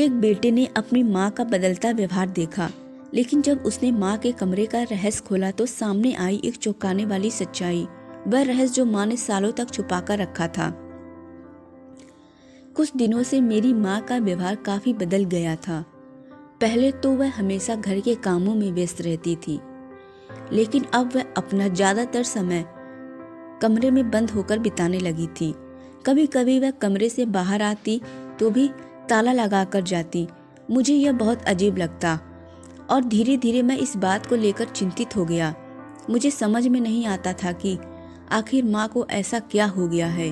एक बेटे ने अपनी माँ का बदलता व्यवहार देखा, लेकिन जब उसने माँ के कमरे का रहस्य खोला तो सामने आई एक चौंकाने वाली सच्चाई, वह रहस्य जो माँ ने सालों तक छुपाकर रखा था। कुछ दिनों से मेरी माँ का व्यवहार काफी बदल गया था। पहले तो वह हमेशा घर के कामों में व्यस्त रहती थी, लेकिन अब वह अपना ज्यादातर समय कमरे में बंद होकर बिताने लगी थी। कभी कभी वह कमरे से बाहर आती तो भी ताला लगाकर जाती। मुझे यह बहुत अजीब लगता और धीरे धीरे मैं इस बात को लेकर चिंतित हो गया। मुझे समझ में नहीं आता था कि आखिर माँ को ऐसा क्या हो गया है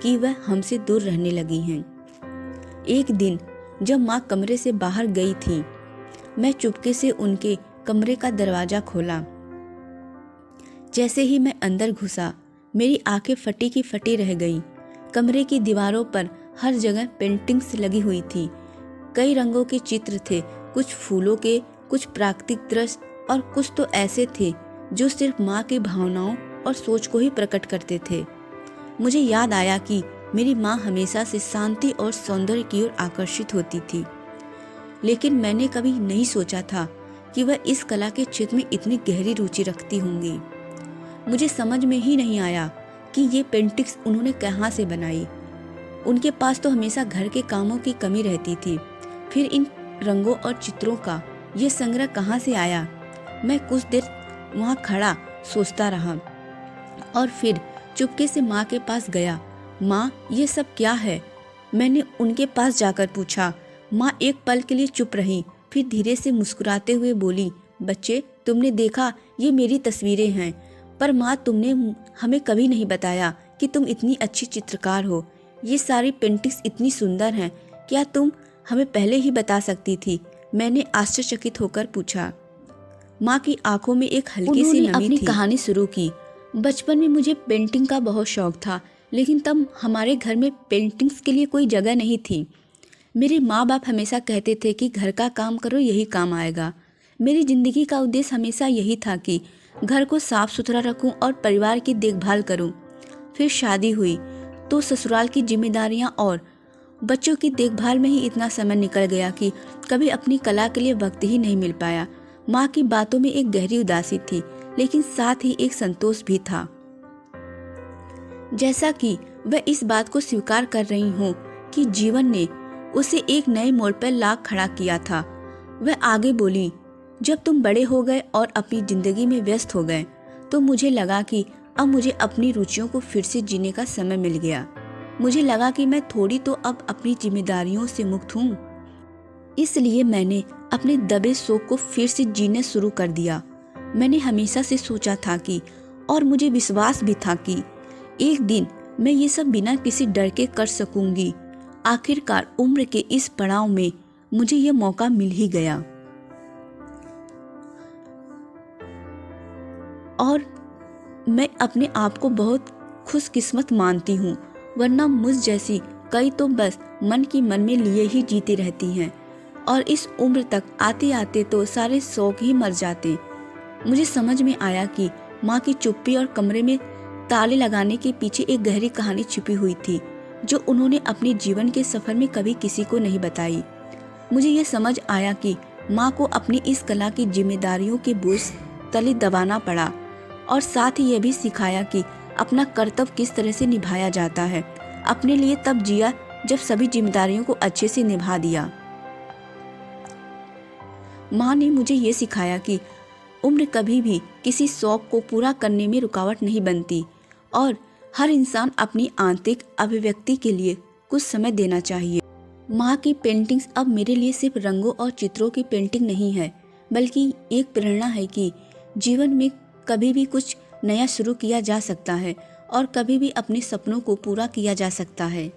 कि वह हमसे दूर रहने लगी हैं। एक दिन जब माँ कमरे से बाहर गई थी, मैं चुपके से उनके कमरे का दरवाजा खोला। जैसे ही मैं अंदर घुसा, मेरी आंखें फटी की फटी रह गईं। कमरे की दीवारों पर हर जगह पेंटिंग्स लगी हुई थी। कई रंगों के चित्र थे, कुछ फूलों के, कुछ प्राकृतिक दृश्य और कुछ तो ऐसे थे जो सिर्फ माँ की भावनाओं और सोच को ही प्रकट करते थे। मुझे याद आया कि मेरी माँ हमेशा से शांति और सौंदर्य की ओर आकर्षित होती थी, लेकिन मैंने कभी नहीं सोचा था कि वह इस कला के क्षेत्र में इतनी गहरी रुचि रखती होंगी। मुझे समझ में ही नहीं आया कि ये पेंटिंग्स उन्होंने कहाँ से बनाई। उनके पास तो हमेशा घर के कामों की कमी रहती थी, फिर इन रंगों और चित्रों का ये संग्रह कहाँ से आया। मैं कुछ देर वहाँ खड़ा सोचता रहा और फिर चुपके से माँ के पास गया। माँ, ये सब क्या है? मैंने उनके पास जाकर पूछा। माँ एक पल के लिए चुप रही, फिर धीरे से मुस्कुराते हुए बोली, बच्चे, तुमने देखा, ये मेरी तस्वीरें हैं। पर माँ, तुमने हमें कभी नहीं बताया कि तुम इतनी अच्छी चित्रकार हो। ये सारी पेंटिंग्स इतनी सुंदर हैं, क्या तुम हमें पहले ही बता सकती थी? मैंने आश्चर्यचकित होकर पूछा। माँ की आंखों में एक हल्की सी नमी थी। अपनी कहानी शुरू की। बचपन में मुझे पेंटिंग का बहुत शौक था, लेकिन तब हमारे घर में पेंटिंग्स के लिए कोई जगह नहीं थी। मेरे माँ बाप हमेशा कहते थे कि घर का काम करो, यही काम आएगा। मेरी जिंदगी का उद्देश्य हमेशा यही था कि घर को साफ सुथरा रखूं और परिवार की देखभाल करूं। फिर शादी हुई तो ससुराल की जिम्मेदारियां और बच्चों की देखभाल में ही इतना समय निकल गया कि कभी अपनी कला के लिए वक्त ही नहीं मिल पाया। माँ की बातों में एक गहरी उदासी थी, लेकिन साथ ही एक संतोष भी था, जैसा कि वह इस बात को स्वीकार कर रही हूँ कि जीवन ने उसे एक नए मोड़ पर ला खड़ा किया था। वह आगे बोली, जब तुम बड़े हो गए और अपनी जिंदगी में व्यस्त हो गए तो मुझे लगा कि अब मुझे अपनी रुचियों को फिर से जीने का समय मिल गया। मुझे लगा कि मैं थोड़ी तो अब अपनी जिम्मेदारियों से मुक्त हूँ, इसलिए मैंने अपने दबे शौक को फिर से जीना शुरू कर दिया। मैंने हमेशा से सोचा था कि, और मुझे विश्वास भी था कि एक दिन मैं ये सब बिना किसी डर के कर सकूंगी। आखिरकार उम्र के इस पड़ाव में मुझे यह मौका मिल ही गया और मैं अपने आप को बहुत खुशकिस्मत मानती हूँ, वरना मुझ जैसी कई तो बस मन की मन में लिए ही जीती रहती हैं और इस उम्र तक आते आते तो सारे शौक ही मर जाते। मुझे समझ में आया कि माँ की चुप्पी और कमरे में ताले लगाने के पीछे एक गहरी कहानी छिपी हुई थी, जो उन्होंने अपने जीवन के सफर में कभी किसी को नहीं बताई। मुझे यह समझ आया कि माँ को अपनी इस कला की जिम्मेदारियों के बोझ तले दबाना पड़ा और साथ ही यह भी सिखाया कि अपना कर्तव्य किस तरह से निभाया जाता है। अपने लिए तब जिया जब सभी जिम्मेदारियों को अच्छे से निभा दिया। माँ ने मुझे ये सिखाया कि उम्र कभी भी किसी शौक को पूरा करने में रुकावट नहीं बनती और हर इंसान अपनी आंतरिक अभिव्यक्ति के लिए कुछ समय देना चाहिए। माँ की पेंटिंग्स अब मेरे लिए सिर्फ रंगों और चित्रों की पेंटिंग नहीं है, बल्कि एक प्रेरणा है कि जीवन में कभी भी कुछ नया शुरू किया जा सकता है और कभी भी अपने सपनों को पूरा किया जा सकता है।